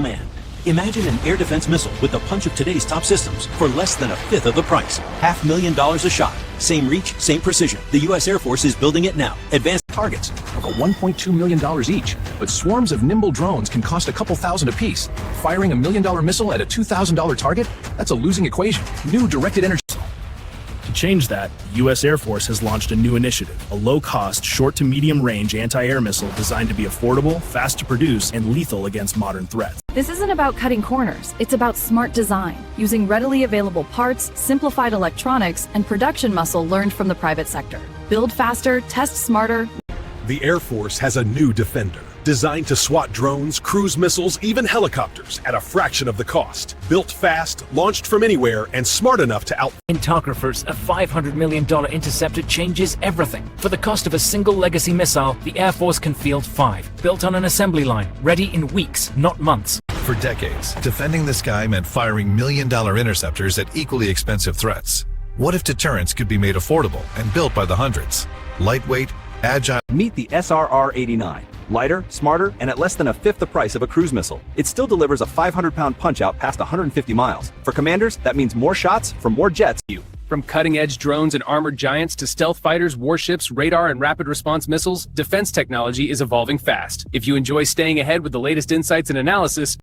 man. Imagine an air defense missile with the punch of today's top systems for less than a fifth of the price. $500,000 a shot. Same reach, same precision. The U.S. Air Force is building it now. Advanced targets of $1.2 million each, but swarms of nimble drones can cost a couple thousand apiece. Firing $1 million missile at a $2,000 target? That's a losing equation. New directed energy. To change that, the U.S. Air Force has launched a new initiative, a low-cost, short-to-medium-range anti-air missile designed to be affordable, fast to produce, and lethal against modern threats. This isn't about cutting corners. It's about smart design, using readily available parts, simplified electronics, and production muscle learned from the private sector. Build faster, test smarter. The Air Force has a new Defender, designed to swat drones, cruise missiles, even helicopters at a fraction of the cost. Built fast, launched from anywhere, and smart enough to out. In Tarkoffers, a $500 million interceptor changes everything. For the cost of a single legacy missile, the Air Force can field 5, built on an assembly line, ready in weeks, not months. For decades, defending the sky meant firing million-dollar interceptors at equally expensive threats. What if deterrence could be made affordable and built by the hundreds? Lightweight, agile. Meet the SRR-89. Lighter, smarter, and at less than a fifth the price of a cruise missile. It still delivers a 500-pound punch-out past 150 miles. For commanders, that means more shots from more jets. From cutting-edge drones and armored giants to stealth fighters, warships, radar, and rapid response missiles, defense technology is evolving fast. If you enjoy staying ahead with the latest insights and analysis,